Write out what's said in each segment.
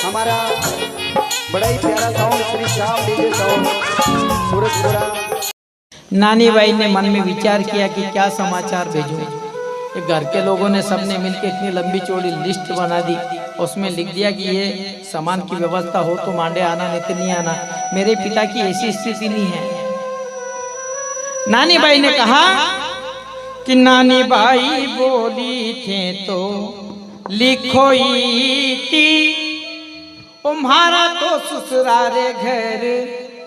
हमारा बड़ा ही प्यारा sound Shri Shyam DJ sound Surajpura. नानी बाई ने मन में विचार किया कि क्या समाचार भेजूं। घर के लोगों ने सबने मिलकर इतनी लंबी चौड़ी लिस्ट बना दी, उसमें लिख दिया कि ये सामान की व्यवस्था हो तो मांडे आना, नहीं तो नहीं आना। मेरे पिता की ऐसी स्थिति नहीं है। नानी बाई ने कहा कि नानी बाई बोली थे तो लिखो थी, तुम्हारा तो ससुरारे घर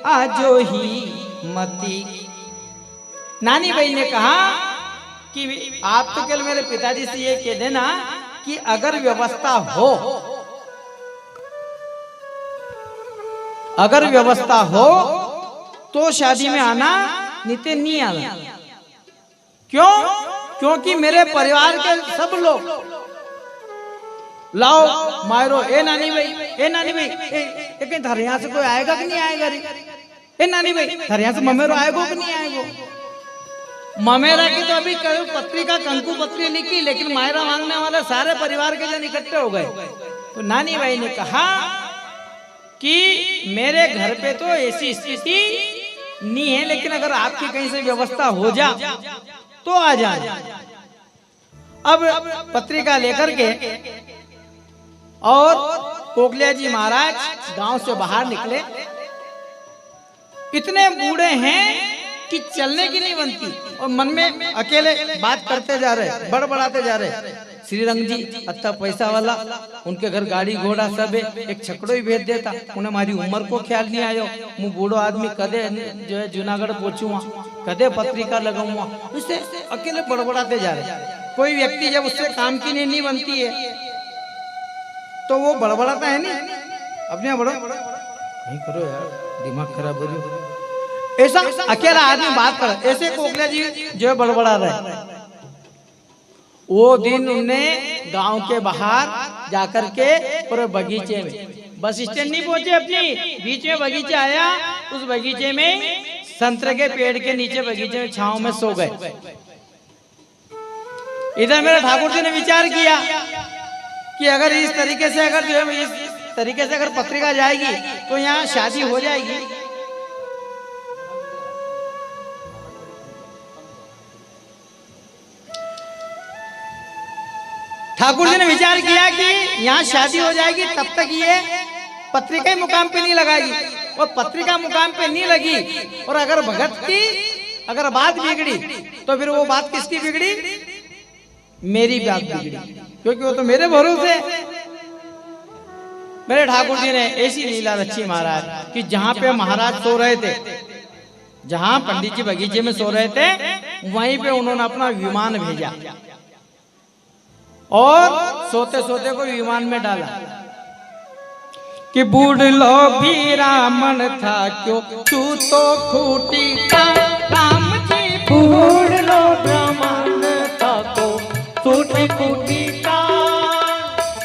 आजो ही मती। नानी बाई ने कहा कि आप तो कल मेरे पिताजी से ये कह देना कि अगर व्यवस्था हो, अगर व्यवस्था हो तो शादी में आना, नहीं तो नहीं आना। क्यों? क्योंकि मेरे परिवार के सब लोग लाओ मारो, ए नानी भाई, ए नानी भाई, ए थारे यहाँ से कोई आएगा कि नहीं आएगा रे? ए नानी भाई, थारे यहाँ से ममेरो आएगो कि नहीं आएगो? ममेरा की तो अभी पत्रिका कंकु पत्री लिखी, लेकिन मायरा मांगने वाले सारे परिवार के जन इकट्ठे हो गए। तो नानी भाई ने कहा कि मेरे घर पे तो ऐसी स्थिति नहीं है, लेकिन अगर आपकी कहीं से व्यवस्था हो जा तो आ जाए। अब पत्रिका लेकर के और कोकलिया जी महाराज गांव से बाहर निकले। इतने बूढ़े हैं कि चलने की नहीं बनती, और मन में अकेले बात करते जा रहे, बड़बड़ाते जा रहे। श्रीरंग जी अच्छा पैसा वाला, उनके घर गाड़ी घोड़ा सब है, एक छकड़ो ही भेज देता। उन्हें हमारी उम्र को ख्याल नहीं आयो, मुँह बूढ़ो आदमी कदे जो है जूनागढ़ पहुंचूंगा, कदे पत्रिका लगाऊंगा। उससे अकेले बड़बड़ाते जा रहे। कोई व्यक्ति जब उससे काम की नहीं बनती है तो वो बड़बड़ाता है नहीं, अपने बड़ो नहीं करो यार, दिमाग खराब हो रही। ऐसा अकेला आदमी बात कर, ऐसे कोकलिया जी जो है बड़बड़ा रहे। वो दिन उन्होंने गांव के बाहर जाकर के पूरे बगीचे में, बस स्टैंड नहीं पहुंचे, अपनी बीच में बगीचा आया। उस बगीचे में संतरे के पेड़ के नीचे बगीचे में छांव में सो गए। इधर मेरे ठाकुर जी ने विचार किया कि अगर इस तरीके से, अगर जो है इस तरीके से अगर पत्रिका जाएगी तो यहाँ शादी हो जाएगी। ठाकुर जी ने विचार किया कि यहाँ शादी हो जाएगी, तब तक ये पत्रिका मुकाम पे नहीं लगाएगी। और पत्रिका मुकाम पे नहीं लगी, और अगर भगत की अगर बात बिगड़ी तो फिर वो बात किसकी बिगड़ी? मेरी बात बिगड़ी, क्योंकि वो तो मेरे भरोसे। मेरे ठाकुर जी ने ऐसी लीला रची महाराज कि जहाँ पे महाराज सो रहे थे, जहाँ पंडित जी बगीचे में सो रहे थे, वहीं पे उन्होंने अपना विमान भेजा और सोते सोते को विमान में डाला कि बूढ़ लो भी रामन था क्यों तू तो खूटी का। राम जी बूढ़ लो ब्राह्मण था तो खूटी खूटी का।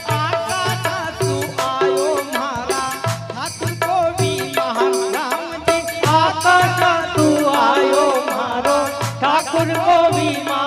आका था तू आयो मारा ठाकुर को भी महान। राम जी आका था तू आयो मारो ठाकुर को भी महान।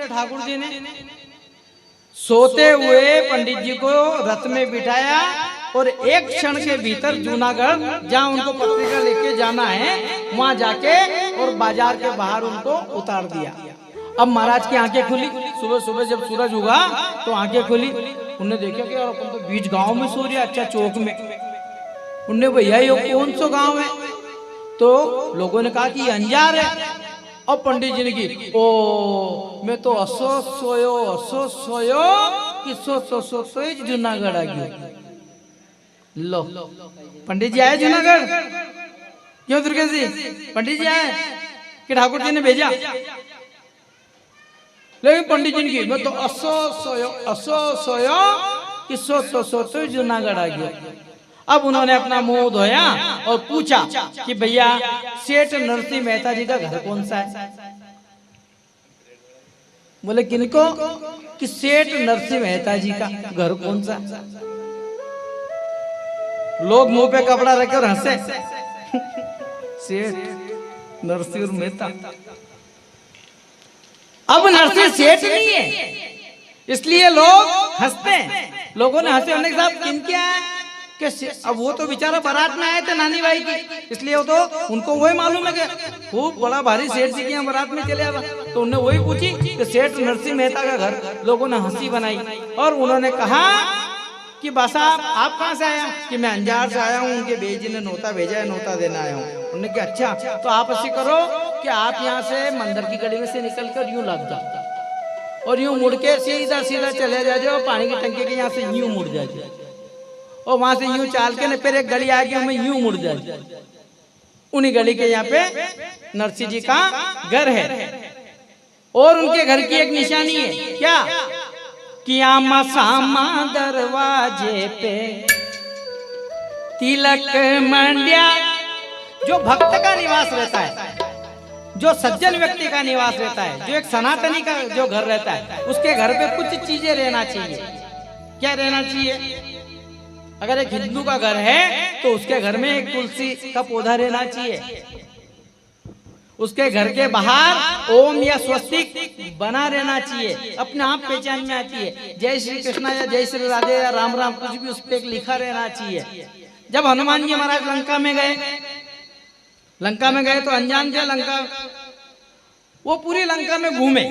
किया ठाकुर जी ने? सोते हुए पंडित जी को रथ में बिठाया और एक क्षण के भीतर जूनागढ़ जहाँ उनको पत्रिका लेके जाना है वहां जाके और बाजार के बाहर उनको उतार दिया। अब महाराज की आंखें खुली, सुबह सुबह जब सूरज उगा तो आंखें खुली। उन्होंने देखा कि यार अपन तो बीच गांव में सो रहा, अच्छा चौक में। उनने भैया ये कौन सा गांव है? तो लोगों ने कहा कि ये अंजार है। अब पंडित जी ने की, ओ मैं तो असो सोयो कि सो जूनागढ़ आ गयो। लो पंडित जी आए जूनागढ़, क्यों दुर्गेश जी? पंडित जी आए कि ठाकुर जी ने भेजा? लेकिन पंडित जी ने की, मैं तो असो सोयो कि सो जूनागढ़ आ गयो। अब उन्होंने अपना मुंह धोया और पूछा कि भैया सेठ नरसिंह मेहता जी का घर कौन सा है? बोले किनको? कि सेठ नरसिंह मेहता जी का घर कौन सा? लोग मुंह पे कपड़ा रखकर हंसे। सेठ नरसिंह मेहता। अब नरसिंह सेठ नहीं है इसलिए लोग हंसते हैं। लोगों ने हंसे, उन्होंने कहा किन क्या है? अब वो तो बेचारा बारात में आए थे नानी भाई की, इसलिए वो तो उनको वही मालूम है कि खूब बड़ा भारी सेठ जी की यहाँ बारात में चले आवा। तो उन्होंने वही पूछी कि सेठ नरसिंह मेहता का घर। लोगों ने हंसी बनाई और उन्होंने कहा कि बा साहब आप कहाँ से आया? कि मैं अंजार से आया हूँ, उनके बेज जी ने नोता भेजा है, नोता देना आया हूँ। उन्होंने कहा अच्छा, तो आप ऐसी करो कि आप यहाँ से मंदिर की गली में से निकल कर यूं लग जाओ और यूं मुड़ के सीधा सीधा चले जाओ, पानी की टंकी के यहाँ से यूं मुड़ जाए और वहां से यूं चाल के न फिर एक गली आ गई, हमें यूं मुड़ जाए। उन्हीं गली के यहाँ पे नरसिंह जी का घर है और उनके घर की एक निशानी है, क्या? कि आमा सामा दरवाजे पे तिलक मंडिया। जो भक्त का निवास रहता है, जो सज्जन व्यक्ति का निवास रहता है, जो एक सनातनी का जो घर रहता है, उसके घर पे कुछ चीजें रहना चाहिए। क्या रहना चाहिए? अगर एक हिंदू का घर है तो उसके घर में एक तुलसी का पौधा रहना चाहिए। उसके घर के बाहर ओम या स्वस्तिक बना रहना चाहिए, अपने आप पहचान में आती है। जय श्री कृष्णा या जय श्री राधे या राम राम कुछ भी उस पर लिखा रहना चाहिए। जब हनुमान जी महाराज लंका में गए तो अनजान थे लंका, वो पूरी लंका में घूमे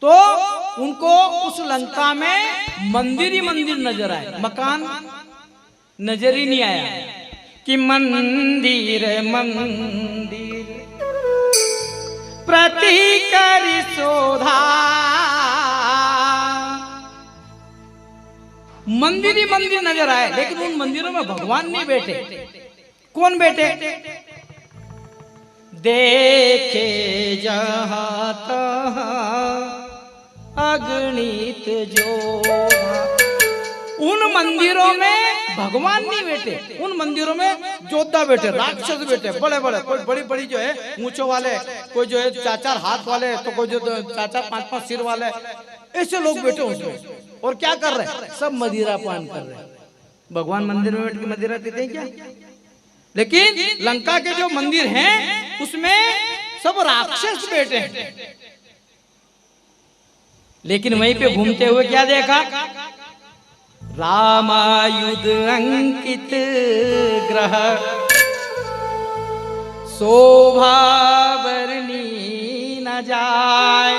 तो उनको उस लंका में मंदिर ही मंदिर नजर आए, मकान नजर ही नहीं आया। कि मंदिर मंदिर प्रतिकर शोधा, मंदिर ही मंदिर नजर आए, लेकिन उन मंदिरों में भगवान नहीं बैठे। कौन बैठे? देखे जहां तहां अगणित जोधा। उन मंदिरों में भगवान नहीं बैठे, उन मंदिरों में जोधा बैठे, राक्षस बैठे, बड़े बड़े, कोई बड़ी बड़ी जो है मूंछों वाले, कोई जो है 4-4 हाथ वाले, तो कोई जो 4-4 5-5 सिर वाले, ऐसे लोग बैठे उसमें। और क्या कर रहे? सब मदिरा पान कर रहे। भगवान मंदिर में बैठ के मदिरा पीते हैं क्या? लेकिन लंका के जो मंदिर हैं उसमें सब राक्षस बैठे हैं। लेकिन वहीं पे घूमते हुए क्या देखा? रामायुध अंकित ग्रह शोभा वर्णी न जाए,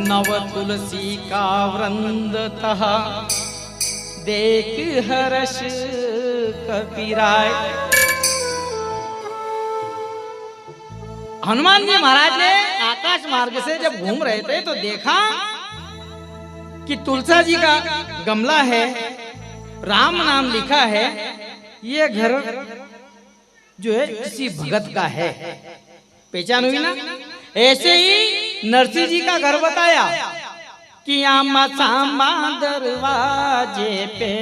नव तुलसी का वृंद तह देख हर्ष कपिराय। हनुमान जी महाराज ने आकाश मार्ग से जब घूम रहे थे तो देखा कि तुलसा जी का गमला है, राम नाम लिखा है। ये घर जो है किसी भगत का है। पहचान हुई ना? ऐसे ही नरसिंह जी का घर बताया कि आमा सामा दरवाजे पे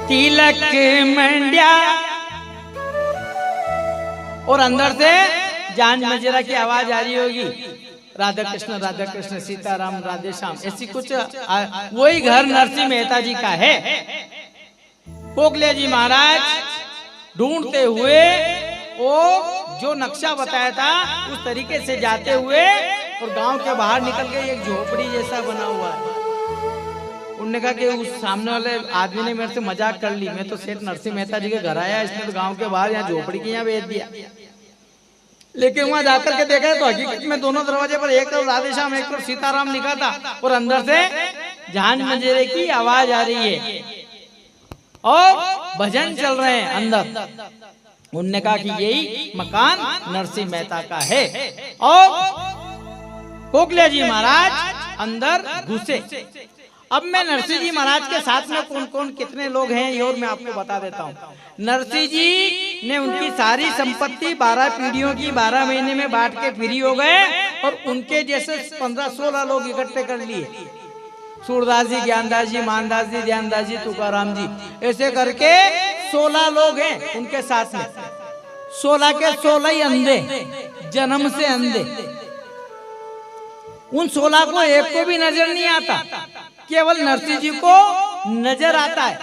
तिलक मंडिया, और अंदर से जान मजरा की आवाज आ रही होगी, राधा कृष्ण सीताराम राधे श्याम, ऐसी कुछ वही घर नरसिंह मेहता जी का है। कोकले जी महाराज ढूंढते हुए वो जो नक्शा बताया था उस तरीके से जाते हुए और गांव के बाहर निकल के एक झोपड़ी जैसा बना हुआ है। उन्होंने कहा कि उस सामने वाले आदमी ने मेरे से मजाक कर ली, मैं तो सेठ नरसिंह मेहता जी के घर आया, इसने तो गांव के बाहर यहाँ झोपड़ी के यहाँ भेज दिया। लेकिन वहां जाकर के देखा तो हकीकत में दोनों दरवाजे पर एक तरफ राधेश्याम एक तरफ सीताराम लिखा था और अंदर से झांझ मंजीरे की आवाज आ रही है और भजन चल रहे हैं अंदर। उनने कहा कि यही मकान नरसिंह मेहता का है और कोकलिया जी महाराज अंदर घुसे। अब मैं नरसिंह जी महाराज के साथ में कौन कौन कितने लोग हैं ये और मैं आपको बता देता हूँ। नरसिंह जी ने उनकी सारी संपत्ति 12 पीढ़ियों की 12 महीने में बांट के फ्री हो गए और उनके जैसे 15-16 लोग इकट्ठे कर लिए। सूरदास जी, ज्ञानदास जी, मानदास जी, ध्यानदास जी, तुकाराम जी, ऐसे करके 16 लोग हैं उनके साथ में। 16 के 16 ही अंधे, जन्म से अंधे। उन 16 को एक को भी नजर नहीं आता, केवल नरसिंह जी को नजर आता है।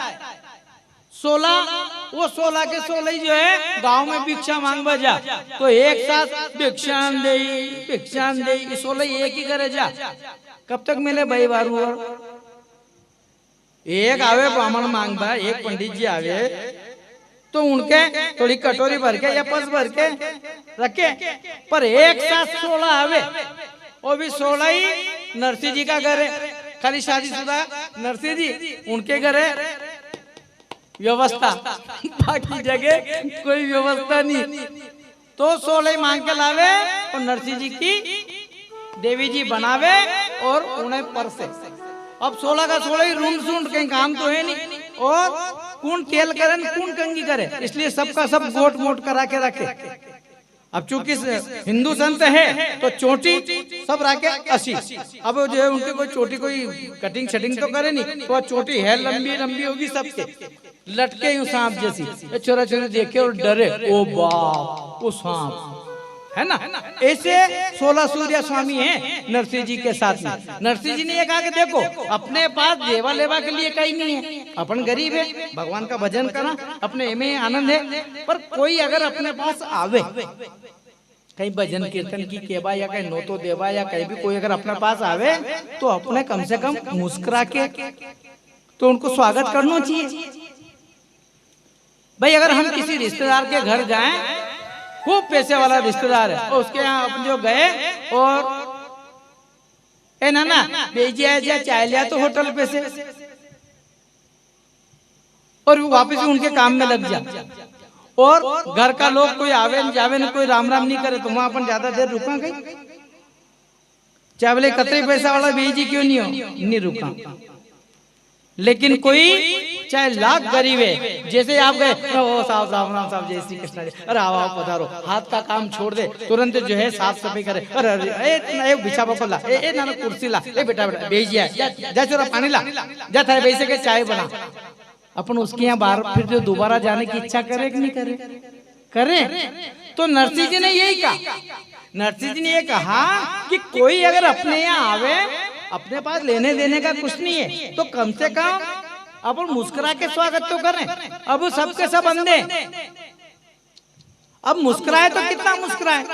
16 के 16 ही जो है गांव में भिक्षा मांग बजा तो एक साथ भिक्षान दे 16 एक ही करे जा। कब तक मिले भाई बारू? एक आवे ब्राह्मण मांगबा, एक पंडित जी आवे तो उनके थोड़ी कटोरी भर के या पस भर के रखे, पर एक साथ 16 आवे, वो भी 16 ही नरसिंह जी का घर है। खाली शादीशुदा नरसिंह जी उनके घर है व्यवस्था, बाकी जगह कोई व्यवस्था नहीं। तो 16 मांग के लावे और नरसिंह जी की देवी जी बनावे और उन्हें परसे। अब 16 का 16 ही रूम सूंड कहीं काम तो है नहीं, और कौन तेल करे कौन कंगी करे, इसलिए सबका सब गोट मोट करा के रखे। अब चूंकि हिंदू संत है तो चोटी सब रखे 80। अब जो है उनके कोई चोटी कोई कटिंग शटिंग तो करे नहीं, तो चोटी है लंबी लंबी होगी सबके, लटके यूं सांप जैसी। छोरा छोरी देखे और डरे, ओ बाप वो सांप है ना। ऐसे 16 सूर्य स्वामी हैं नरसिंह जी के साथ में। नरसिंह जी ने ये कहा कि देखो अपने पास देवा लेवा के लिए कहीं नहीं है, अपन गरीब है, भगवान का भजन करना अपने में आनंद है, पर कोई अगर अपने पास आवे कहीं भजन कीर्तन की केबा या कहीं नोतो देवा या कहीं भी कोई अगर अपने पास आवे तो अपने कम से कम मुस्कुरा के तो उनको स्वागत करना चाहिए। भाई अगर हम किसी रिश्तेदार के घर जाएं, खूब पैसे वाला रिश्तेदार है और उसके यहाँ अपन जो गए और ए नाना भेजिया चाय लिया तो होटल पे से, और वापस उनके काम में लग जा, और घर का लोग कोई आवे न जावे न कोई राम राम नहीं करे तो वहां अपन ज्यादा देर रुका गई। चाहे बोले कतरे पैसा वाला भेजी क्यों नहीं हो, नहीं रुका। लेकिन कोई चाहे लाख गरीब है, जैसे आप गए ओ साहब राम राम साहब जय श्री कृष्ण, अरे आओ आओ पधारो, हाथ का काम छोड़ दे, तुरंत जो है साफ सफाई करे, अरे बिछा ला, ए ना कुर्सी ला, ए बेटा बेटा भेजिया जा चोरा पानी ला, जा था बैसे के चाय बना। अपन उसके यहाँ बार फिर जो दोबारा जाने की इच्छा करे कि नहीं करे? करे। तो नरसिंह जी ने यही कहा, नरसिंह जी ने ये कहा कि कोई अगर अपने यहाँ आवे, अपने पास लेने देने का कुछ नहीं है तो कम से कम अपन मुस्कुरा के स्वागत तो करें। अब सबके सब अंधे, अब मुस्कुराए तो कितना मुस्कुराए।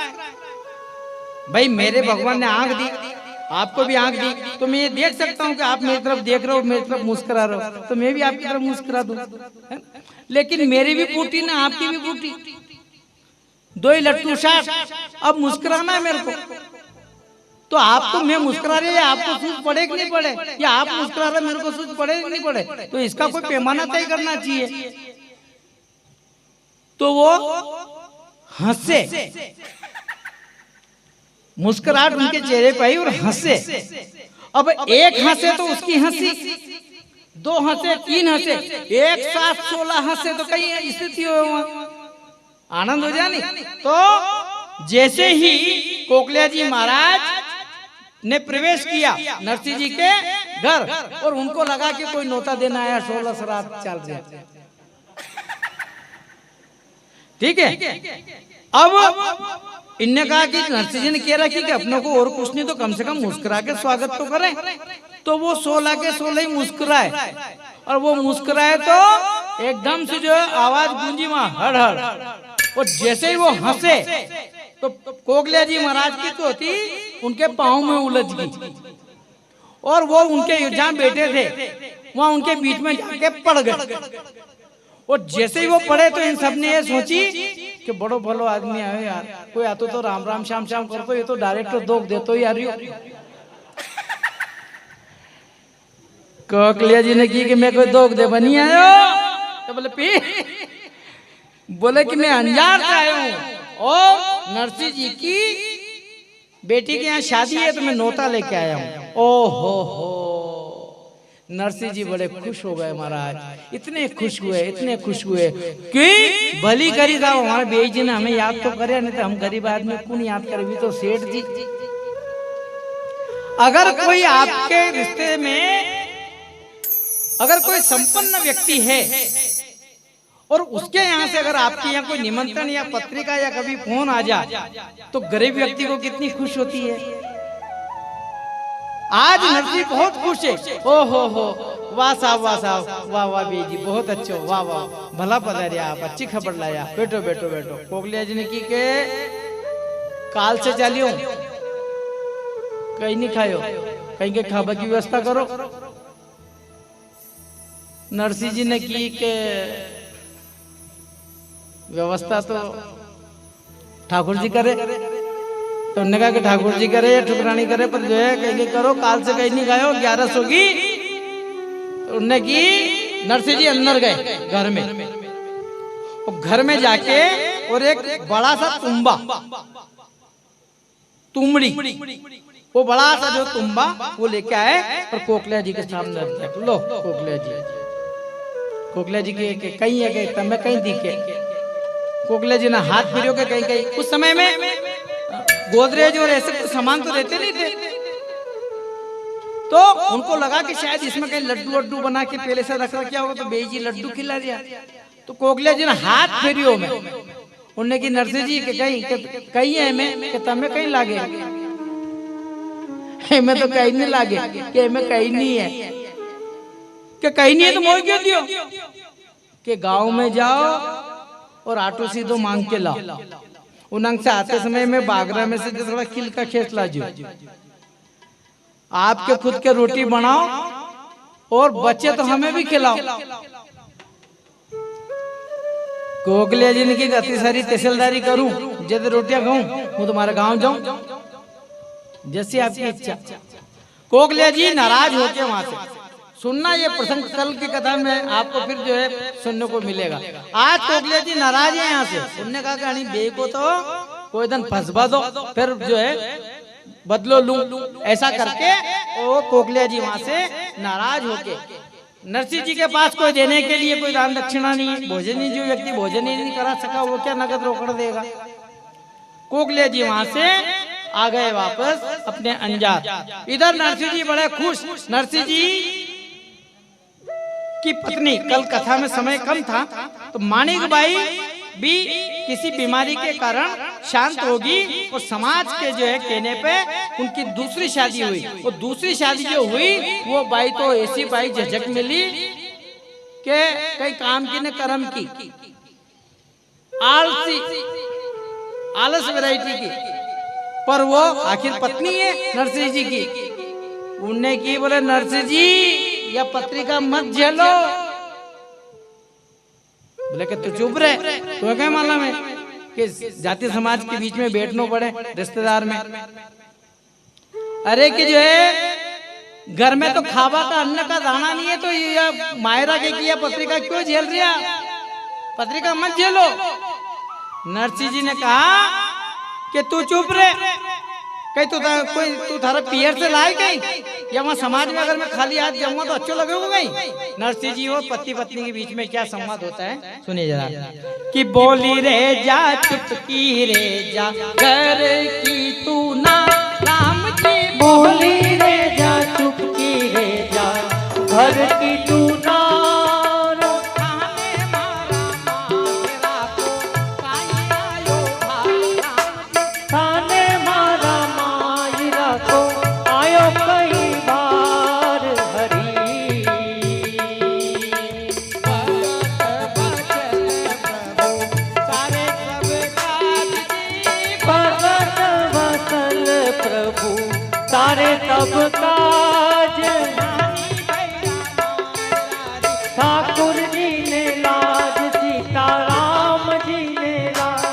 भाई मेरे भगवान ने आंख दी, आपको भी आंख दी, तो मैं ये देख सकता हूँ कि आप मेरी तरफ देख रहे हो, मेरी तरफ मुस्कुरा रहे हो, तो मैं भी आपकी तरफ मुस्कुरा दूं। लेकिन मेरी भी बूटी ना आपकी भी बूटी, दो ही लट्टू साथ, अब मुस्कुराना है मेरे को। तो आपको मैं मुस्कुरा रही है, आपको सूझ पड़े कि नहीं पड़े, या आप मुस्कुरा रहे मेरे को सूझ पड़े कि नहीं पड़े, तो इसका कोई पैमाना तय करना चाहिए। तो वो हंसे, मुस्कुराहट उनके चेहरे पर आई और हंसे। अब एक हंसे तो उसकी हंसी, 2 हंसे, 3 हंसे, एक साथ 16 हंसे तो कहीं स्थिति हो आनंद हो जानी। तो जैसे ही कोकलिया जी महाराज ने प्रवेश किया नरसिंह जी के घर, और उनको लगा कि कोई नोता देना आया, 16 श्राद्ध चल रहे, ठीक है। अब इनने कहा कि नरसिंह जी ने कह रखी कि अपने को और कुछ नहीं तो कम से कम मुस्कुरा के स्वागत तो करें। तो वो 16 के 16 ही मुस्कुराए, और वो मुस्कुराए तो एकदम से जो आवाज गूंजी वहां हड़ हड़, और जैसे ही वो हंसे तो कोकलिया जी महाराज की तो होती उनके पाँव में उलझ गई और वो उनके जहाँ बैठे थे वहां उनके बीच में जाके पड़ गए। और जैसे ही वो पड़े तो इन सब ने ये सोची कि बड़ो भलो आदमी आयो यार, कोई आतो तो राम राम श्याम श्याम करतो, ये तो डायरेक्ट दोग देतो यार। कोकलिया जी ने की कि मैं कोई दोग दे बनी आयो, तो बोले पी, बोले कि मैं अंजार से आया हूँ और नरसिंह जी की बेटी के यहाँ शादी है तो मैं नोता लेके आया हूँ। ओहो हो, नरसिंह जी बड़े खुश हो गए महाराज, इतने खुश हुए कि भली करी साहब हमारे बेई जी ने हमें याद तो करे, नहीं तो हम गरीब आदमी कौन याद करे भी तो सेठ जी। अगर कोई आपके रिश्ते में अगर कोई संपन्न व्यक्ति है और उसके यहाँ से अगर आपके यहाँ कोई निमंत्रण या पत्रिका या कभी फोन आ जाए तो गरीब व्यक्ति को कितनी खुश होती है। आज नरसिंह बहुत खुश है। ओ हो, वाह साहब वाह वाह बेजी बहुत अच्छो, वाह वाह भला पधारिया आप, अच्छी खबर लाया, बैठो बैठो बैठो। कोकलिया जी ने की के काल से चलियो, कहीं नहीं खायो, कहीं के खाबा की व्यवस्था करो। नरसिंह जी ने की के व्यवस्था तो ठाकुर जी करे, तो उन्होंने कहा कि ठाकुर जी करे या ठुकरानी करे, पर जो है कहीं करो, काल से कहीं नहीं गायो, 11 होगी। तो उन्होंने की नरसिंह जी अंदर गए घर में, और घर में जाके और एक बड़ा सा तुमड़ी, वो बड़ा सा जो तुम्बा वो लेके आए और कोकलिया जी के सामने रख दिया। लो कोकलिया जी के कहीं है कि तमें कहीं दिखे। कोकलिया जी ने हाथ फिरियो के कहीं उस समय में गोदरेज और ऐसे कुछ सामान तो रहते नहीं थे, तो उनको लगा कि शायद इसमें कहीं लड्डू बना के पहले से रख रखा होगा, तो बेई जी लड्डू खिला दिया। तो कोकलिया जी ने हाथ फेरियो में उन्हें की नरसिंह जी के कहीं है में कि तमें कहीं लागे, मैं तो कहीं नहीं लागे, कि मैं कहीं नहीं है, कि कहीं नहीं है तो मोह क्यों दियो, कि गांव में जाओ और आटो सीधो मांग के लाओ। उनंग से आते समय में बागरा में से थोड़ा किल का खेत लाजो, आपके खुद के रोटी बनाओ और बच्चे तो हमें भी खिलाओ। कोकलिया जी ने की अति सारी तहसीलदारी करूं, जैसे रोटियां खाऊं, वो तुम्हारे गांव जाऊं, जैसी आपकी इच्छा। कोकलिया जी नाराज होके वहां से सुनना, ये प्रसंग कल की कथा में आपको फिर जो है सुनने को मिलेगा। आज कोकलिया जी नाराज है यहाँ से, उनने कहा कि बे को तो कोई दिन फंसवा दो, फिर जो है बदलो लूं, ऐसा करके वो कोकलिया जी वहां से नाराज होके, नरसिंह जी के पास कोई देने के लिए कोई दान दक्षिणा नहीं है, भोजन ही जो व्यक्ति भोजन ही नहीं करा सका वो क्या नगद रोकड़ देगा। कोकलिया जी वहां से आ गए वापस अपने अंजार। इधर नरसिंह जी बड़े खुश। नरसिंह जी की पत्नी, कल कथा में समय कम था तो माणिक बाई भी किसी बीमारी के कारण शांत होगी और समाज के जो है कहने पे उनकी दूसरी शादी हुई। और दूसरी शादी जो हुई वो बाई तो ऐसी बाई झझक मिली के कई काम की न कर्म की, आलस वैरायटी की, पर वो आखिर पत्नी है नरसिंह जी की। उनने की बोले नरसिंह जी या पत्रिका मत झेलो, बोले कि तू चुप रहे, तो क्या मालूम है कि जाति समाज के बीच में बैठना पड़े रिश्तेदार में। अरे कि जो है घर में तो खावा का अन्न का दाना नहीं है, तो ये मायरा के किया पत्रिका क्यों झेल रही है, पत्रिका मत झेलो। नरसिंह जी ने कहा कि तू चुप रहे, कहीं तू थारा पियर से लाए कहीं, या वहाँ समाज में अगर मैं खाली हाथ जाऊंगा तो अच्छा लगेगा कहीं। नरसिंह जी और पति पत्नी के बीच में क्या संवाद होता है सुनिए जरा। कि बोली रे जा चुपकी रे जा घर की तू ना राम की, बोली रे जा चुपकी रे जा घर की तू ना, सब काज ठाकुर जी ने लाज, सीताराम जी ने लाज,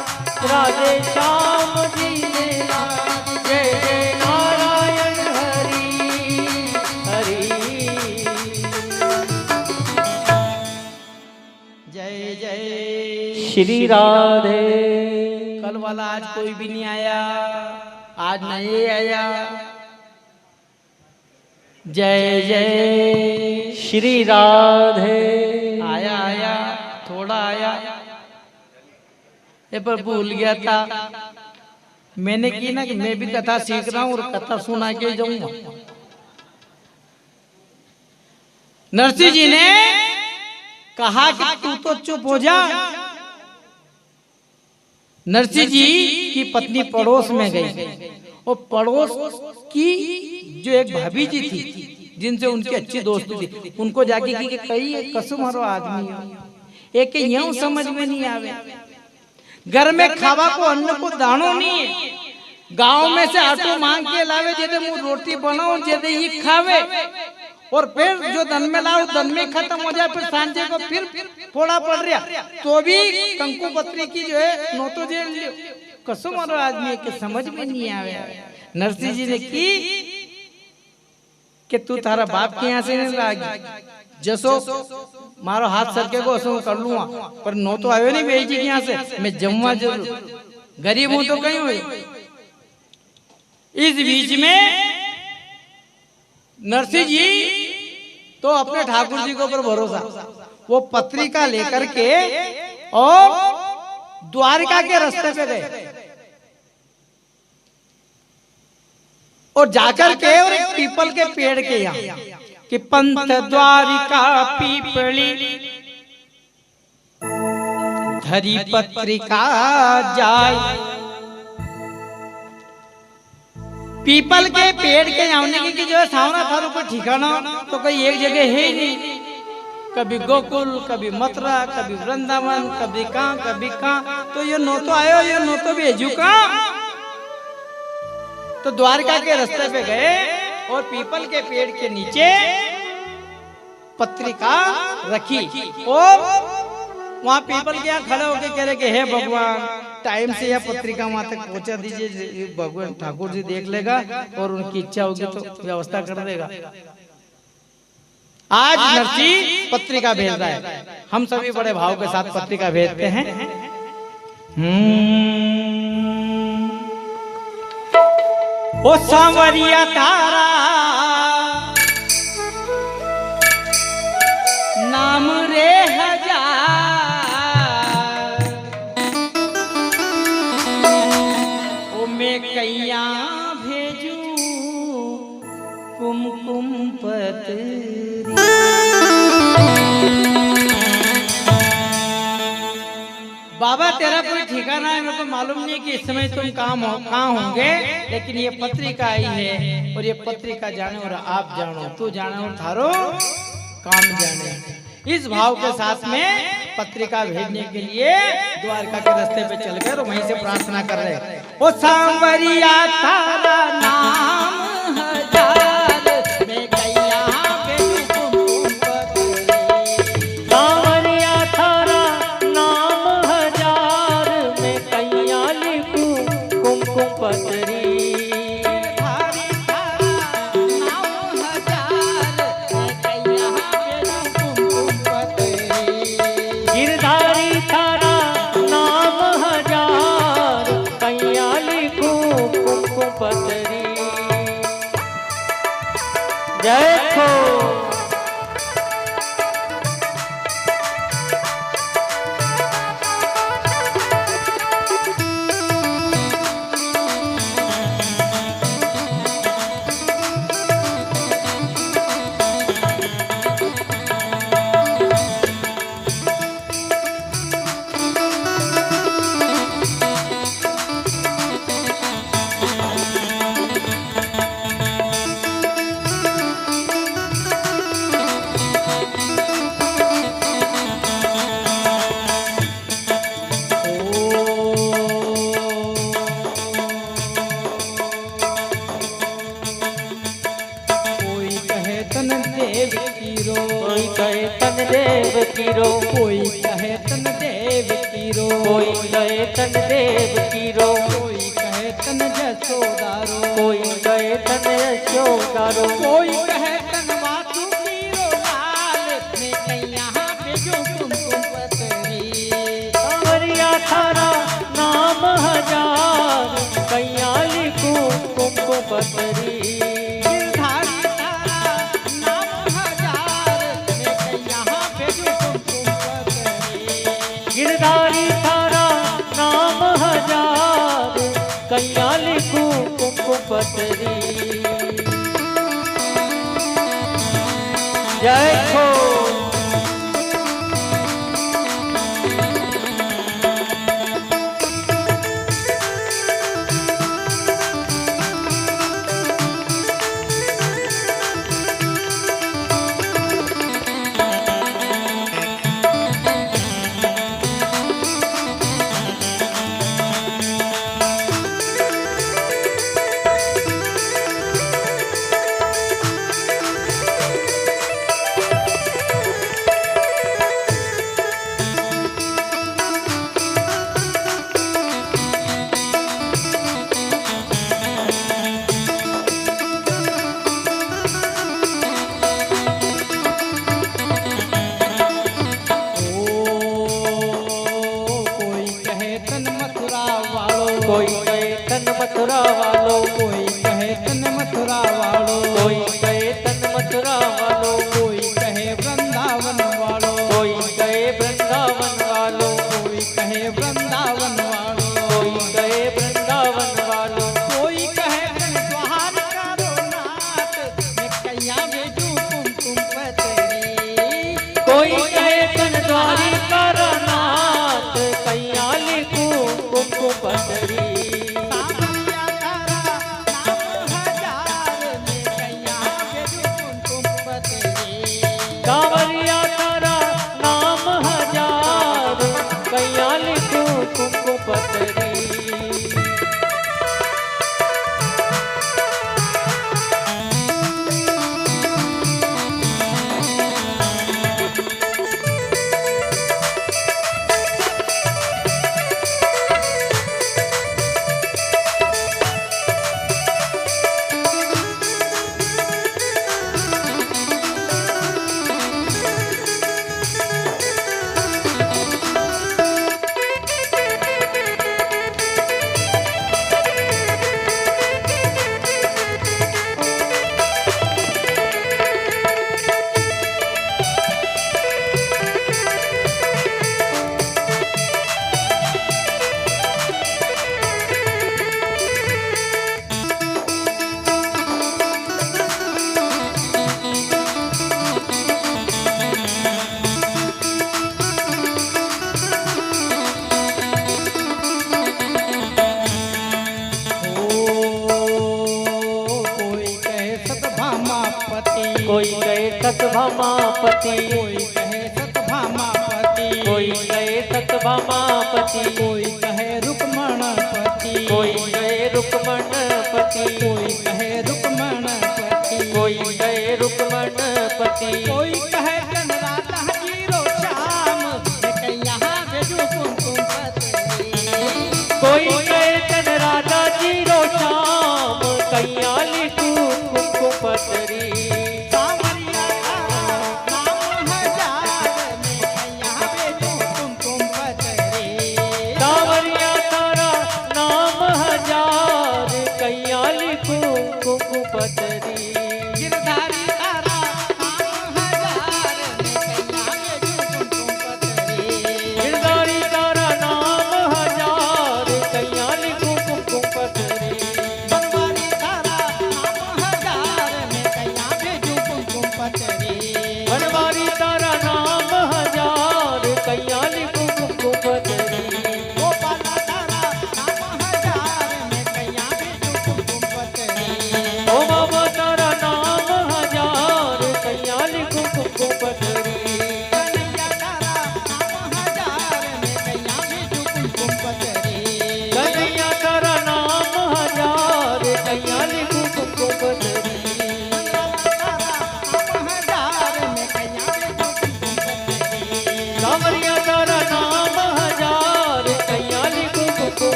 राधे श्याम जी ने लाज। जय जय नारायण हरि हरि। जय जय श्री राधे। कल वाला आज कोई भी नहीं आया, आज नहीं आया। जय जय श्री राधे। आया आया, थोड़ा आया, ये पर भूल गया था। मैंने की ना कि मैं भी कथा सीख रहा हूँ और कथा सुना के जाऊंगा। नरसिंह जी ने कहा कि तू तो चुप हो जा। नरसिंह जी की पत्नी पड़ोस में गई और पड़ोस की जो एक भाभी जी थी जिनसे उनकी अच्छी दोस्ती थी, उनको जाके की कि कई कसम हरो आदमी हो, एक यूं समझ में नहीं आवे, घर में खावा को अन्न को दानो नहीं है, गांव में से आटो मांग के लावे, जेदे मुंह रोटी बनाओ जेदे ये खावे, और फिर जो धन में लाओ धन में खत्म हो जाए, फिर सांझे को फिर थोड़ा पड़ रहा तो भी कंकु पत्री की जो है नोतो जेल लियो। कसम हरो आदमी के समझ में नहीं आवे। नरसिंह जी ने की कि तू तारा बाप के यहाँ से नहीं लागी, जसो मारो हाथ सरके को असो कर लूंगा, पर नो तो आयो नहीं बेई जी के यहाँ से, मैं जमवा जरूर, गरीब हूं तो कहीं हुई। इस बीच में नरसिंह जी तो अपने ठाकुर जी के ऊपर भरोसा, वो पत्रिका लेकर के और द्वारिका के रास्ते पे गए और जाकर के और एक पीपल के पेड़ के यहाँ कि पंथ द्वारिका पीपली धरी पत्रिका जाय। पीपल के पेड़ के जाने की जो है सावना थारों पर ठिकाना तो कोई एक जगह है ही नहीं, कभी गोकुल, कभी मथुरा, कभी वृंदावन, कभी कहाँ, तो ये नो तो आयो, ये नो तो भेजू कहाँ। तो द्वारका के रास्ते पे गए और पीपल के पेड़ के नीचे पत्रिका रखी और वहां पीपल के यहाँ खड़े होके कह रहे कि हे भगवान टाइम से यह पत्रिका वहां तक पहुंचा दीजिए, भगवान ठाकुर जी देख लेगा और उनकी इच्छा होगी तो व्यवस्था कर देगा। आज नरसिंह पत्रिका भेज रहा है, हम सभी बड़े भाव के साथ पत्रिका भेजते हैं। ओ सांवरिया तारा नाम रे हजार, ओ मैं कैया भेजू कुमकुम पत्री। बाबा तेरा कोई ठिकाना है, मेरे को मालूम नहीं कि इस समय तुम कहाँ होंगे, लेकिन ये पत्रिका आई है और ये पत्रिका जाने और आप जानो, तू जाने और थारो काम जाने। इस भाव के साथ में पत्रिका भेजने के लिए द्वारका के रास्ते पे चल गए और वहीं से प्रार्थना कर रहे। ओ सांवरिया तारा नाम हजार, मैं कैया भेजू कुमकुम पत्री। सांवरिया थारा नाम हजार, मैं कैया लिखूं कुमकुम पत्री। कहे तन देव कीरो, कोई कहे तन जसोदारो, कोई कहे तन यशोदारो, कोई कहे तन वासु कीरो लाल, मैं कैया भेजूं कुमकुम पतरी। सांवरिया थारा नाम हजार, कैया लिखूं कुमकुम पतरी। गिरधारी तारा नाम हजार, मैं कैया भेजूं कुमकुम पतरी। गिरधारी थारा नाम हजार, कैया लिखूं कुमकुम पतरी। जय हो। कोई कहे तन मथुरा वालो, कोई कहे तन मथुरा वालो, कोई कहे तन मथुरा वालो, कोई कहे वृंदावन वालो, कोई कहे वृंदावन वालो, कोई कहे वृंदावन वालो, कोई कहे वृंदावन वालो, कोई कहे तन द्वारका रो नाथ, मैं कैया भेजूं कुमकुम पतरी। कोई कहे तन द्वारिका रो नाथ, कैया लिखूं कुमकुम पतरी। सांवरिया तारा नाम हजार, मैं कैया भेजूं कुमकुम पतरी। सांवरिया थारा नाम हजार, कैया लिखूं कुमकुम पतरी। कोई कहे सतभामापति, कोई कहे सतभामापति, कोई कहे सतभामापति, कोई कहे रुक्मणपति, कोई कहे रुक्मणपति, कोई कहे रुक्मणपति, कोई कहे रुक्मणपति, कोई कहे तन राधा जीरो श्याम, मैं कैया भेजूं कुमकुम पतरी। कोई कहे तन राधा जी रो श्याम, कैया लिखूं कुमकुम पतरी। सांवरिया तारा नाम हजार, मैं कैया भेजूं कुमकुम पतरी। सांवरिया थारा नाम हजार, कैया लिखूं कुमकुम पतरी। गिरधारी तारा नाम हजार, मैं कैया भेजूं कुमकुम पतरी। गिरधारी तारा नाम हजार, कैया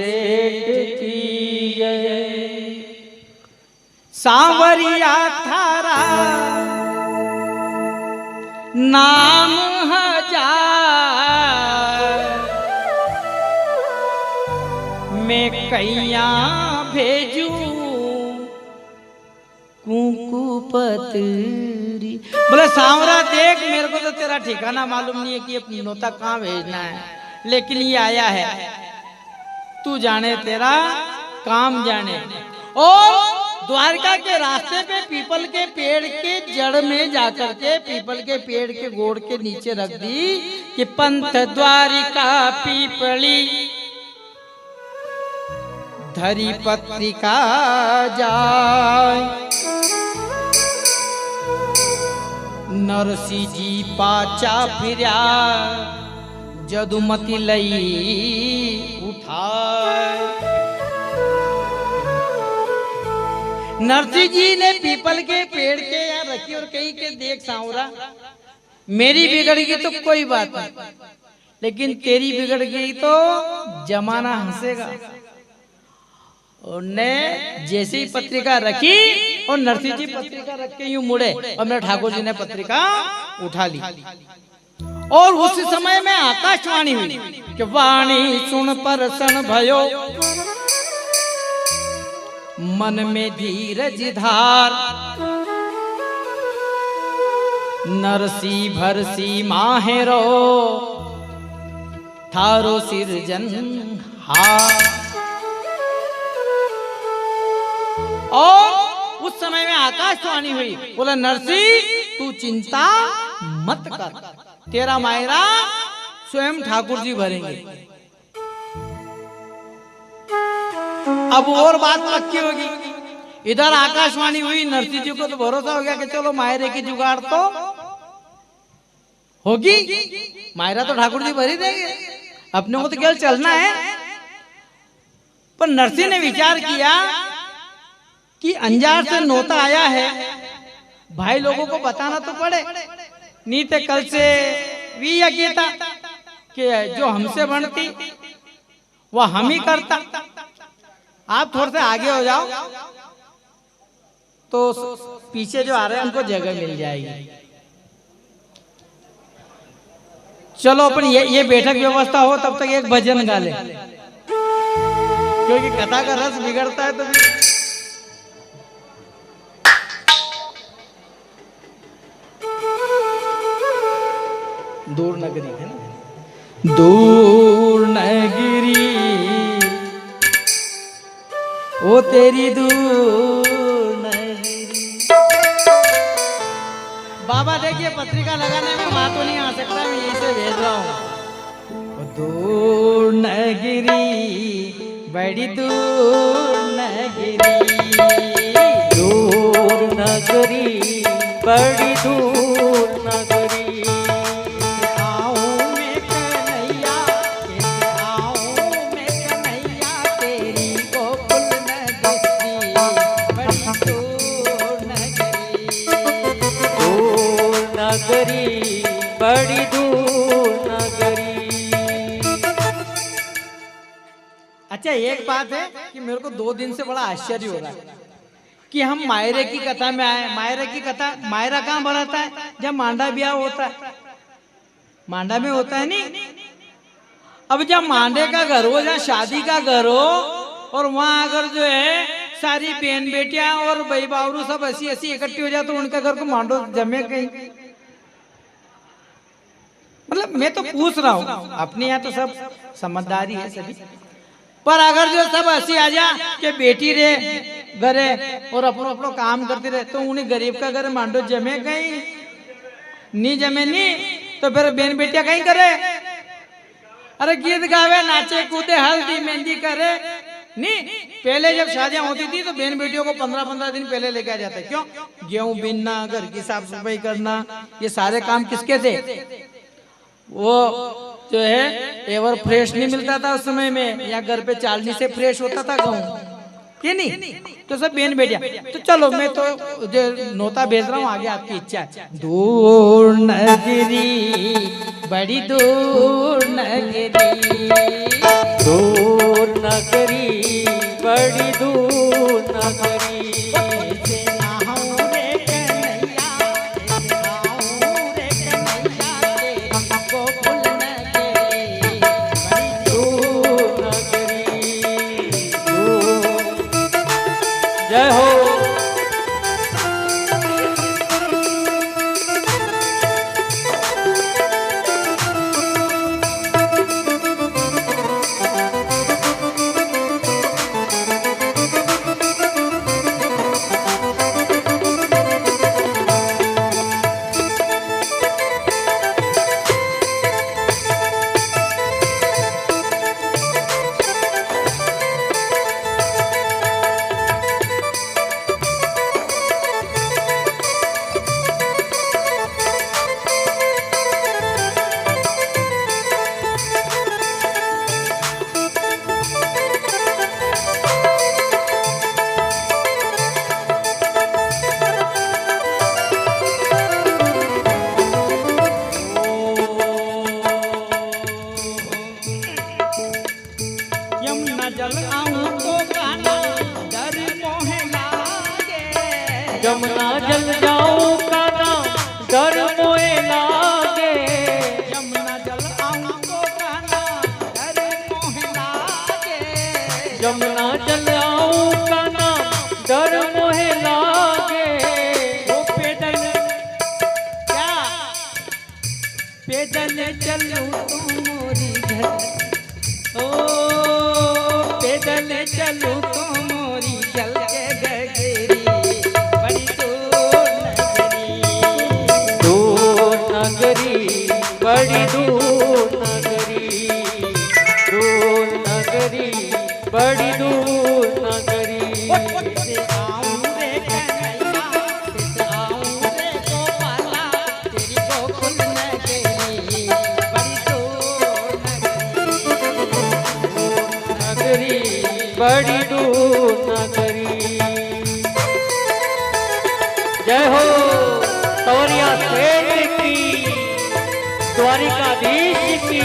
सेठ की जय। सांवरिया थारा नाम हजार, मैं कैया भेजू कुंकू पत्री। बोले सांवरा देख, मेरे को तो तेरा ठिकाना मालूम नहीं है कि ये नोता कहाँ भेजना है, लेकिन ये आया है, तू जाने तेरा काम जाने। और द्वारका के रास्ते पे पीपल के पेड़ के जड़ में जाकर के पीपल के पेड़ के गोड़ के नीचे रख दी कि पंथ द्वारिका पीपली धरी पत्रिका जाय। नरसी जी पाचा फिरा जदुमती लई उठाए। नरसी जी ने पीपल के पेड़ के यहाँ रखी और कही के देख सांवरा, मेरी बिगड़ गई तो कोई बात नहीं, लेकिन तेरी बिगड़ गई तो जमाना हंसेगा। उनने जैसे ही पत्रिका रखी और नरसिंह जी पत्रिका रख के यूं मुड़े और मेरे ठाकुर जी ने पत्रिका उठा ली। और उस समय में आकाशवाणी हुई कि वाणी सुन परसन भयो मन में धीरज धार, नरसी भरसी माहेरो थारो सिरजन हार। और उस समय में आकाशवाणी हुई, बोला नरसी तू चिंता मत कर, तेरा मायरा स्वयं ठाकुर जी भरेंगे। अब और बात पक्की होगी। इधर आकाशवाणी हुई, नरसिंह जी को तो भरोसा हो गया कि चलो मायरे की जुगाड़ तो होगी, मायरा तो ठाकुर जी भर ही देंगे, अपने को तो केवल चलना है। पर नरसिंह ने विचार किया कि अंजार से नोता आया है, भाई लोगों को बताना तो पड़े, नहीं तो कल से भी यह था कि जो हमसे बनती वह हम ही करता। आप थोड़े से आगे हो जाओ तो पीछे जो आ रहे हैं उनको जगह मिल जाएगी। चलो अपन ये बैठक व्यवस्था हो तब तक एक भजन गा ले, क्योंकि कथा का रस बिगड़ता है। तो दूर नगरी है ना, दूर नगरी ओ तेरी दूर नगरी। बाबा देखिए पत्रिका लगाने में माँ तो नहीं आ सकता, मैं यहीं से भेज रहा हूँ। दूर नगरी बड़ी दूर नगरी, दूर नगरी बड़ी दूर नगरी, नगरी बड़ी दूर नगरी। अच्छा एक बात है कि मेरे को 2 दिन से बड़ा आश्चर्य हो रहा है कि हम मायरे की कथा में आए। मायरे की कथा, मायरा कहाँ बनाता है? जब मांडा ब्याह होता है, मांडा में होता है नहीं। अब जब मांडे का घर हो, जहाँ शादी का घर हो, और वहाँ अगर जो है सारी बहन बेटियां और भाई बावरू सब ऐसी ऐसी इकट्ठी हो जाए तो उनका घर को मांडो जमे कहीं। मतलब मैं तो पूछ रहा हूँ, अपने यहाँ तो सब समझदारी है सभी, पर अगर जो सब ऐसी आ जा कि बेटी रे घरे और अपनो अपनो काम करते रहे तो उन्हें गरीब का घर मांडो जमे कहीं नहीं, जमे नहीं तो फिर बहन बेटिया कहीं करे। अरे गीत गावे नाचे कूदे हल्दी मेहंदी करे नहीं। पहले जब शादियां होती थी तो बहन बेटियों को 15-15 दिन पहले लेके आ जाते। क्यों? गेहूं बीनना, घर की साफ सफाई करना, ये सारे काम किसके थे? वो जो है एवर फ्रेश नहीं मिलता था उस समय में, या घर पे चालनी से फ्रेश होता था गेहूं, ये नहीं तो सब बहन बेटिया। तो चलो मैं तो जो नोता भेज रहा हूँ, आगे आपकी इच्छा है। दूर नगरी बड़ी दूर नगरी, दूर नगरी जल आऊं तो काना डर मोहे लागे, जमुना जल जाऊं काना डर मोहे लागे, यमुना जल आऊं तो काना डर मोहे लागे, जमुना जल आऊं काना डर मोहे लागे। वो पैदल क्या पैदल चलूं तो मोरी घर, ओ पैदल चलूं तो मोरी जल के गगरी बड़ी दूर नगरी, दूर नगरी, दूर नगरी, बड़ी दूर नगरी, बड़ी दूर नगरी। से आऊं रे कन्हैया, से आऊं रे गोपाला, तेरी गोकुल नगरी बड़ी दूर नगरी, बड़ी दूर नगरी। जय हो तौरिया सेठ की, द्वारिकाधीश की।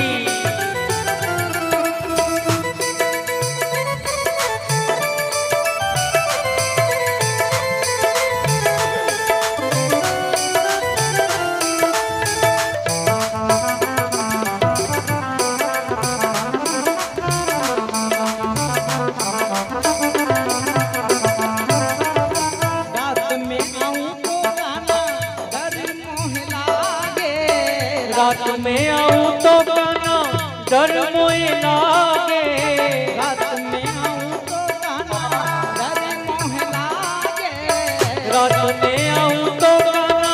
रात में आऊं तो काना डर मोहे लागे, रात में आऊं तो काना डर मोहे लागे, रात में आऊं तो काना डर मोहे लागे, रात में आऊं तो काना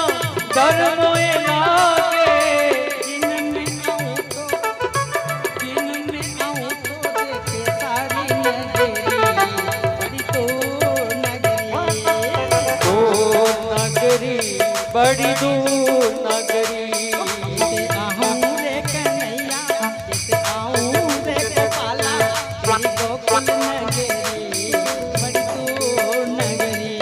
डर मोहे लागे, दिन में आऊं तो देखे सारी नगरी बड़ी दूर नगरी, बड़ी दूर नगरी। जैसे आऊं रे कन्हैया, जैसे आऊं रे गोपाला, तेरी गोकुल नगरी बड़ी दूर नगरी।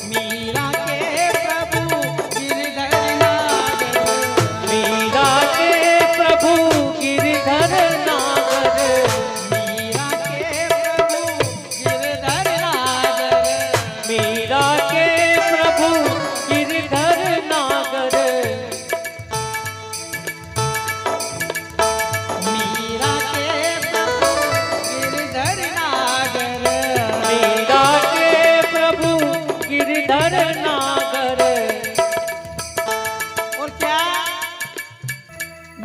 मीरा के प्रभु गिरधर नागर, मीरा के प्रभु गिरधर नागर, मीरा के प्रभु गिरधर नागर, मीरा के प्रभु गिरधर नागर, मीरा के प्रभु गिरधर नागर, मीरा के प्रभु गिरधर नागर। और क्या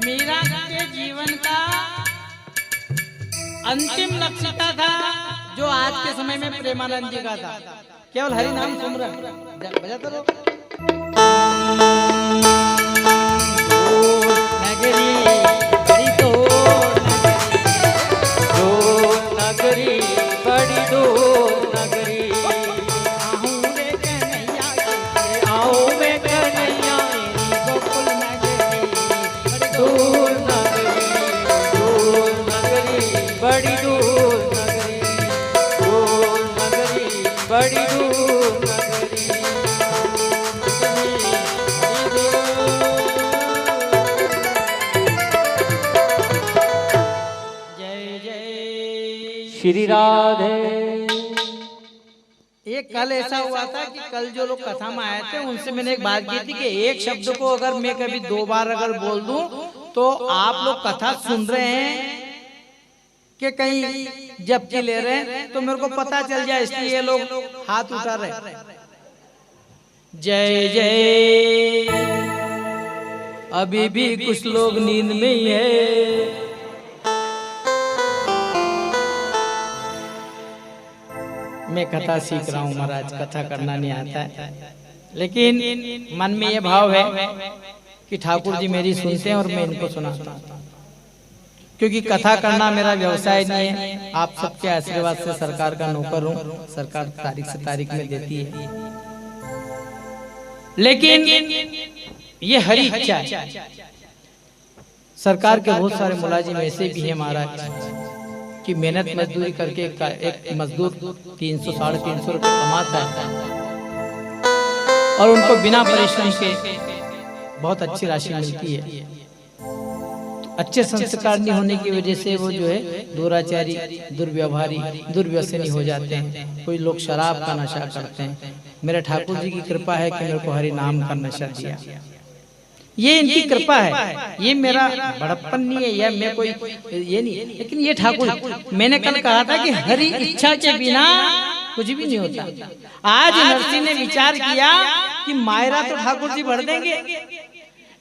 मीरा के जीवन का अंतिम लक्ष्य था जो आज के समय में प्रेमानंद जी का था, केवल हरि नाम सुमरन बजाते रहो। नगरी बड़ी दूर नगरी, बड़ी दूर नगरी। आहूं रे कन्हैया, आऊं मैं कन्हैया, गोकुल नगरी बड़ी दूर नगरी, दूर नगरी, बड़ी दूर नगरी, दूर नगरी, बड़ी दूर नगरी। जय जय श्री राधे। एक कल ऐसा हुआ था कि कल जो लोग कथा में आए थे उनसे मैंने एक बात की थी कि एक शब्द को अगर मैं कभी 2 बार अगर बोल दूं तो आप लोग कथा सुन रहे हैं कि कहीं जबकि ले रहे हैं तो मेरे को पता चल जाए, इसलिए ये लोग हाथ उठा रहे। जय जय। अभी भी कुछ लोग नींद में ही है। मैं कथा सीख रहा हूँ महाराज, कथा करना नहीं आता है। लेकिन मन में ये भाव है कि ठाकुर जी मेरी सुनते हैं और मैं इनको सुनाता हूँ, क्योंकि कथा करना मेरा व्यवसाय नहीं है। आप सबके आशीर्वाद से सरकार का नौकर हूँ, सरकार तारीख से तारीख में देती है, लेकिन ये हरी इच्छा है। सरकार के बहुत सारे मुलाजिम ऐसे भी हैं महाराज कि मेहनत मजदूरी करके एक मजदूर 300 साढ़े 300 रुपये कमाता है और उनको बिना परिश्रम के बहुत अच्छी राशि मिलती है। अच्छे संस्कार नहीं होने की वजह से वो जो है दुराचारी, दुर्व्यवहारी, दुर्व्यसनी हो जाते हैं। कोई लोग शराब का नशा करते हैं। मेरे ठाकुर जी की कृपा है कि मेरे को हरि नाम का नशा दिया, ये इनकी कृपा है। ये मेरा बड़प्पन नहीं है या मैं कोई ये नहीं, लेकिन ये ठाकुर, मैंने कल कहा था कि हरि इच्छा के बिना कुछ भी नहीं होता। आज नरसिंह ने विचार किया कि मायरा तो ठाकुर जी भर देंगे,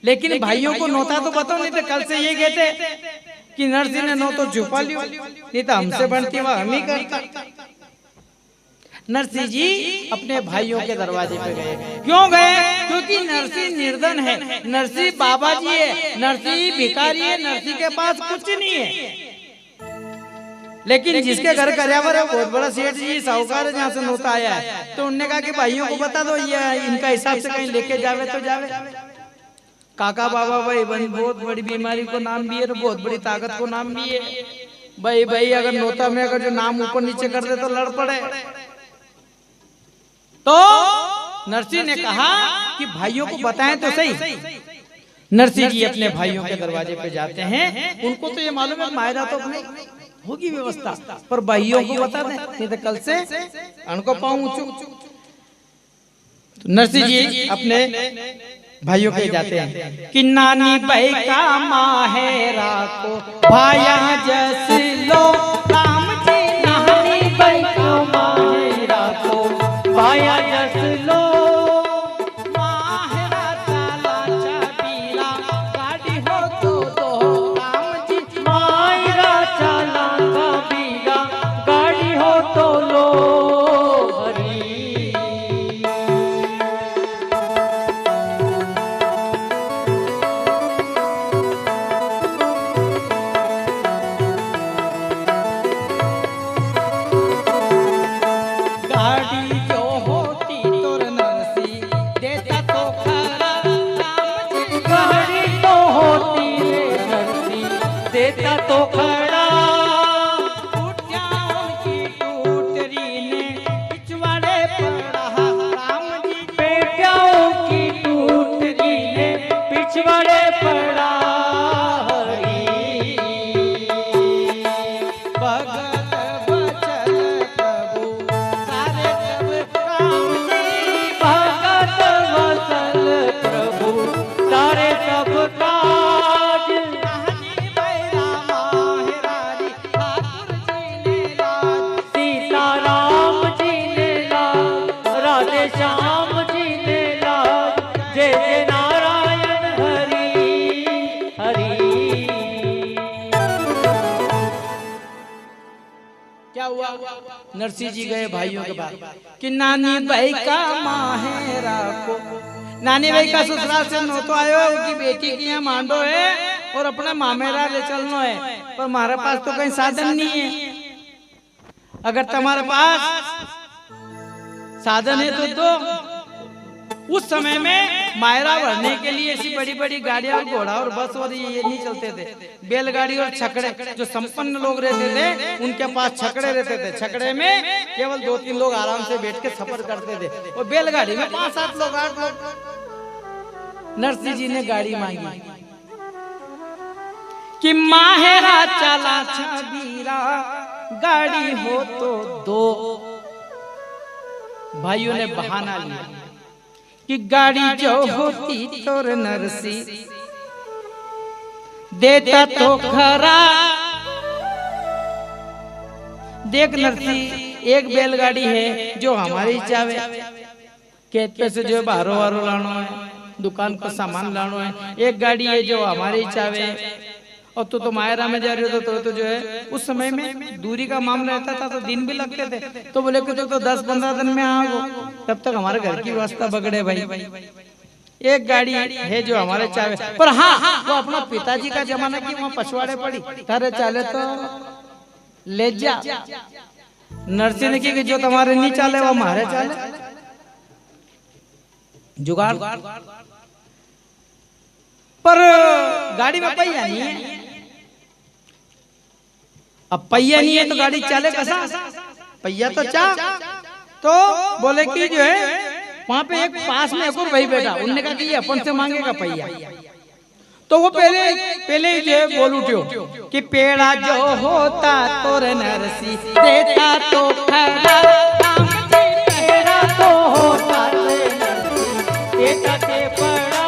लेकिन भाइयों को नौता तो बताओ, नहीं तो कल से ये कहते कि नरसिंह ने नौ तो छुपा लियो, नहीं तो हमसे बनती वह हम ही करता। नरसिंह जी अपने भाइयों के दरवाजे पे गए। क्यों गए? क्योंकि नरसिंह निर्धन है, नरसिंह बाबा जी है, नरसिंह भिखारी है, नरसिंह के पास कुछ नहीं है। लेकिन जिसके घर कर्यावर है बहुत बड़ा सेठ जी साहूकार है, जहाँ से नौता आया है, तो उन्होंने कहा कि भाइयों को बता दो, ये इनका हिसाब से कहीं लेके जावे तो जावे। काका बाबा भाई बहुत बड़ी बीमारी को नाम भी है, बहुत बड़ी ताकत को नाम भी है। भाई अगर नौता में अगर जो नाम ऊपर नीचे कर दे तो लड़ पड़े। तो नरसिंह ने कहा कि भाइयों को बताएं तो सही। नरसिंह जी अपने भाइयों के दरवाजे पे जाते हैं। उनको तो ये मालूम है मायरा तो अपने होगी व्यवस्था, पर भाइयों को बता दें, नहीं तो कल से उनको पाऊं ऊंचू। तो नरसिंह जी अपने भाइयों के जाते हैं कि नानी भाई का माहेरा को भाया जस लो, राम जी नानी भाई का माहेरा को भाया जस लो, माहेरा चाला छबीला गाड़ी हो तो दो, राम जी माहेरा चाला छबीला गाड़ी हो तो लो। देता तो खड़ा टूटिया उनकी टूटरी ने पिछवाड़े पड़ा, राम जी बेटिया की टूटरी ने पिछवाड़े पड़ा। हरि भगत बचन प्रभु सारे सब राम जी, भगत वसल प्रभु सारे सब काज। श्याम जी ने लाज, जय जय नारायण हरि हरि। क्या हुआ? नरसिंह जी गए भाइयों के पास कि नानी भाई का माहेरा को, नानी भाई का ससुराल से नौतो आयो कि बेटी की यहाँ मांडो है और अपने मामेरा ले चलनो है, पर हमारे पास तो कहीं साधन नहीं है। अगर तुम्हारे पास साधन है तो दो। उस समय में मायरा भरने के लिए ऐसी बड़ी बड़ी गाड़ियां और घोड़ा और बस और ये नहीं चलते थे। बैलगाड़ी और छकड़े, जो संपन्न लोग रहते थे उनके पास छकड़े रहते थे। छकड़े में केवल 2-3 लोग आराम से बैठ के सफर करते थे, और बैलगाड़ी में 5-7 लोग 8 लोग। नरसिंह जी ने गाड़ी मांगी कि माहेरा चला छबीरा गाड़ी हो तो दो। भाइयों ने बहाना लिया कि गाड़ी जो होती तो नरसिंह देता तो खरा। देख नरसिंह, एक बैलगाड़ी है जो हमारी चावे, खेत पे से जो बाहरों वारों लानो है, दुकान को सामान लानो है। एक गाड़ी है जो हमारी चावे, और तू तो मायरा में जा रही हो तो जो है उस समय में दूरी का मामला रहता था तो दिन भी लगते थे। तो बोले कि तो 10-15 दिन में आओ, तब तक हमारे घर की व्यवस्था बगड़े भाई। एक गाड़ी है जो हमारे चावे, पर हाँ वो अपना पिताजी का जमाना की वहाँ पछवाड़े पड़ी तारे चाले तो ले जा। नरसी ने की जो तुम्हारे नहीं चाले वो हमारे चाले, जुगाड़। पर गाड़ी में पहिया नहीं है, अब पहिया नहीं है तो गाड़ी चले कैसा? पहिया तो चाह। तो बोले कि जो है वहां पे एक पास में एक और भाई बैठा, उनने कहा कि ये अपन से मांगेगा पहिया। तो वो पहले ही जो है बोल उठो कि पेड़ा जो होता तो नरसी देता तो खड़ा, पेड़ा तो होता देता ते बड़ा,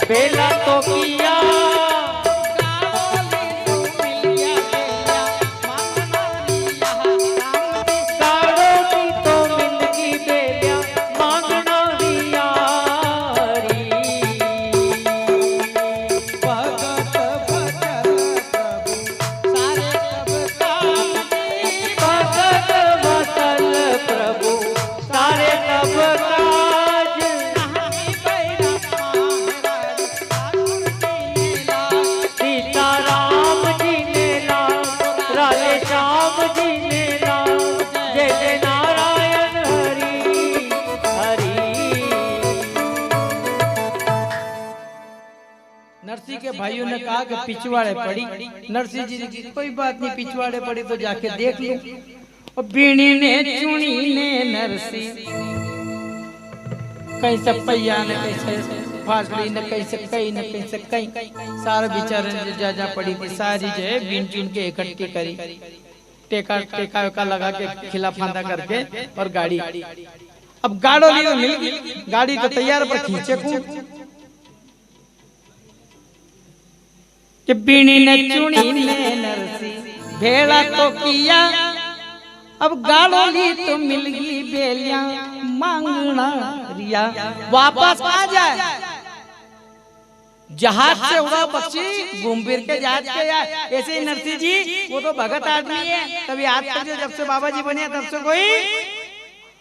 बेला तो किया काड़ों की तो मिलगी बेलिया मांगना दिया री। भगत भजन प्रभु सारे कब काज, भगत भजन सीता राम जी ने लाल, राधे श्याम जी ने लाल, जय जय नारायण हरि हरि। नरसी के भाइयों ने कहा कि पिछवाड़े पड़ी। नरसी जी ने कहा कोई बात नहीं, पिछवाड़े पड़ी तो जाके देख लो। और बीणी ने चुनी ने नरसी, कहीं से पहिया ने कैसे फासली ने कैसे कहीं न कैसे कहीं, सारे बेचारे ने जा पड़ी थी सारी जो है बीन चुन के इकट्ठी करी, टेका टेका वेका लगा के खिला फांदा करके और गाड़ी। अब गाड़ोली तो मिल गई, गाड़ी तो तैयार पर खींचे कूद कि बीणी ने चुनी ने नरसी भेड़ा तो किया, अब गाड़ोली तो मिल गई बेलिया मांगना रिया। वापस आ जाए, जहाज से उड़ा पक्षी घूम फिर के जहाज पे जाए। ऐसे ही नरसी जी वो तो भगत आदमी है, कभी आज तक जो जब से बाबा जी बने तब से कोई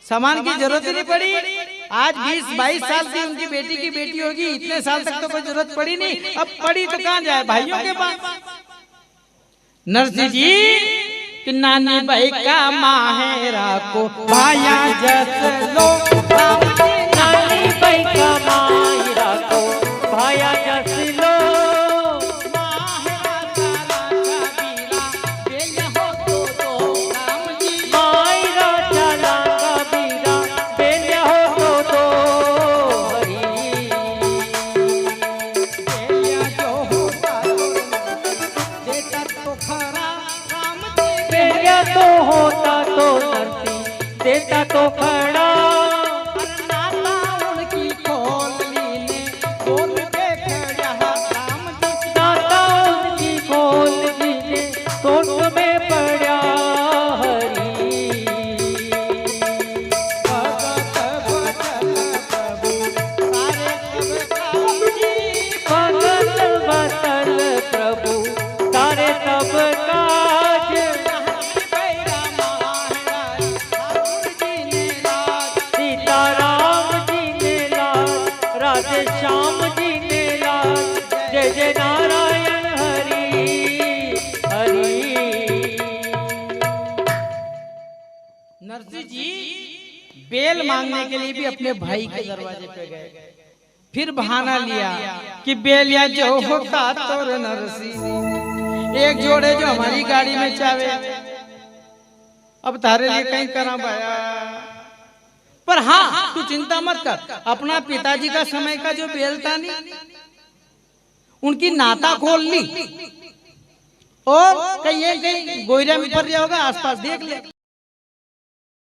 सामान की जरूरत ही नहीं पड़ी। आज 20-22 साल की उनकी बेटी की बेटी होगी, इतने साल तक तो कोई जरूरत पड़ी नहीं। अब पड़ी तो कहाँ जाए, भाइयों के पास। नरसी जी कि नानी भाई का माहेरा को भाया जस लो, नानी भाई का मायरा को भाया जस लो, मायरा चला बीरा बेलिया हो तो हरी। बेलिया तो होता तो नरसी देता तो खड़ा, उनकी खोलनी ने खोल के खड़ा राम जी। दाता उनकी खोल दीने सोच में पड़ा हरी। भगत भजन प्रभु सारे सब काज, भगत भजन प्रभु सीता राम जी ने लाल, राधे श्याम जी ने लाल, जय जय नारायण हरि हरि। नरसी जी बेल मांगने के लिए भी अपने भाई के दरवाजे पे गए, फिर बहाना लिया कि बेलिया जो होता तो नरसी एक जोड़े जो हमारी गाड़ी में चावे, अब तारे लिए कहीं करा भाया। पर हाँ तू चिंता मत कर, अपना पिताजी का समय का जो बेल था नहीं, उनकी नाता खोल ली और कहीं गोइरा में पड़ जाओगा, आसपास देख ले।